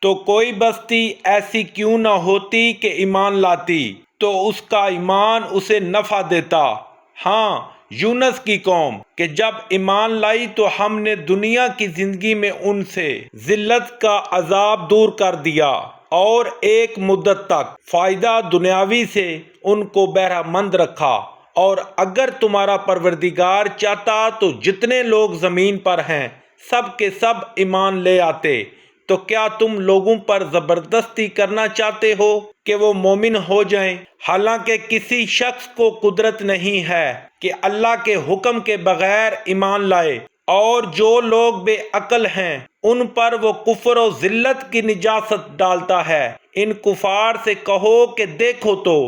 تو کوئی بستی ایسی کیوں نہ ہوتی کہ ایمان لاتی تو اس کا ایمان اسے نفع دیتا۔ ہاں، یونس کی قوم کہ جب ایمان لائی تو ہم نے دنیا کی زندگی میں ان سے ذلت کا عذاب دور کر دیا اور ایک مدت تک فائدہ دنیاوی سے ان کو بہرہ مند رکھا۔ اور اگر تمہارا پروردگار چاہتا تو جتنے لوگ زمین پر ہیں سب کے سب ایمان لے آتے۔ تو کیا تم لوگوں پر زبردستی کرنا چاہتے ہو کہ وہ مومن ہو جائیں؟ حالانکہ کسی شخص کو قدرت نہیں ہے کہ اللہ کے حکم کے بغیر ایمان لائے، اور جو لوگ بے عقل ہیں ان پر وہ کفر و ذلت کی نجاست ڈالتا ہے۔ ان کفار سے کہو کہ دیکھو تو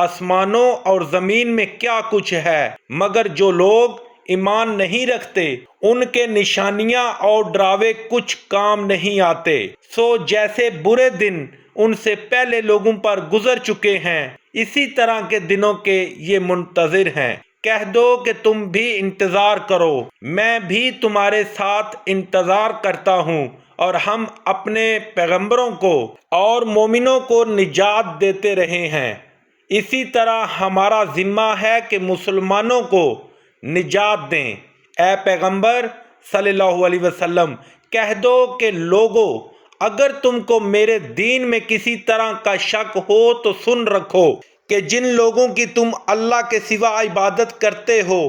آسمانوں اور زمین میں کیا کچھ ہے، مگر جو لوگ ایمان نہیں رکھتے ان کے نشانیاں اور ڈراوے کچھ کام نہیں آتے۔ سو جیسے برے دن ان سے پہلے لوگوں پر گزر چکے ہیں اسی طرح کے دنوں کے یہ منتظر ہیں۔ کہہ دو کہ تم بھی انتظار کرو، میں بھی تمہارے ساتھ انتظار کرتا ہوں، اور ہم اپنے پیغمبروں کو اور مومنوں کو نجات دیتے رہے ہیں۔ اسی طرح ہمارا ذمہ ہے کہ مسلمانوں کو نجات دیں۔ اے پیغمبر صلی اللہ علیہ وسلم، کہہ دو کہ لوگو، اگر تم کو میرے دین میں کسی طرح کا شک ہو تو سن رکھو کہ جن لوگوں کی تم اللہ کے سوا عبادت کرتے ہو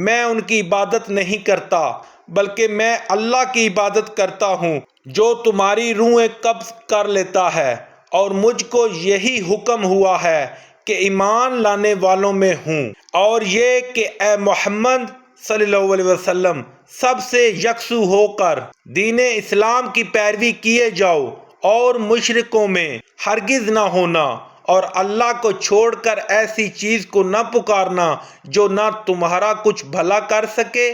میں ان کی عبادت نہیں کرتا، بلکہ میں اللہ کی عبادت کرتا ہوں جو تمہاری روحیں قبض کر لیتا ہے، اور مجھ کو یہی حکم ہوا ہے کہ ایمان لانے والوں میں ہوں، اور یہ کہ اے محمد صلی اللہ علیہ وسلم سب سے یکسو ہو کر دین اسلام کی پیروی کیے جاؤ، اور مشرکوں میں ہرگز نہ ہونا، اور اللہ کو چھوڑ کر ایسی چیز کو نہ پکارنا جو نہ تمہارا کچھ بھلا کر سکے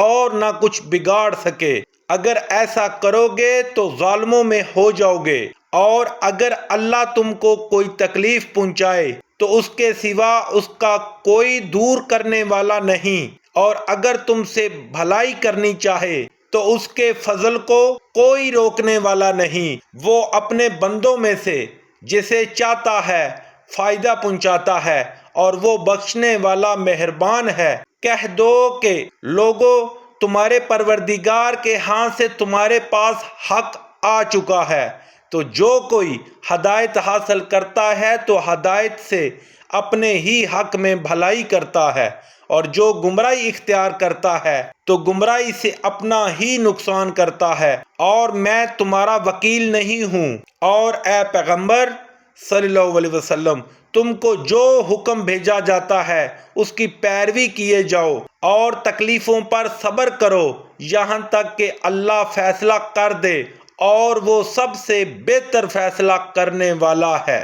اور نہ کچھ بگاڑ سکے۔ اگر ایسا کرو گے تو ظالموں میں ہو جاؤ گے، اور اگر اللہ تم کو کوئی تکلیف پہنچائے تو اس کے سوا اس کا کوئی دور کرنے والا نہیں، اور اگر تم سے بھلائی کرنی چاہے تو اس کے فضل کو کوئی روکنے والا نہیں۔ وہ اپنے بندوں میں سے جسے چاہتا ہے فائدہ پہنچاتا ہے، اور وہ بخشنے والا مہربان ہے۔ کہہ دو کہ لوگو، تمہارے پروردگار کے ہاں سے تمہارے پاس حق آ چکا ہے، تو جو کوئی ہدایت حاصل کرتا ہے تو ہدایت سے اپنے ہی حق میں بھلائی کرتا ہے، اور جو گمراہی اختیار کرتا ہے تو گمراہی سے اپنا ہی نقصان کرتا ہے، اور میں تمہارا وکیل نہیں ہوں۔ اور اے پیغمبر صلی اللہ علیہ وسلم، تم کو جو حکم بھیجا جاتا ہے اس کی پیروی کیے جاؤ، اور تکلیفوں پر صبر کرو یہاں تک کہ اللہ فیصلہ کر دے، اور وہ سب سے بہتر فیصلہ کرنے والا ہے۔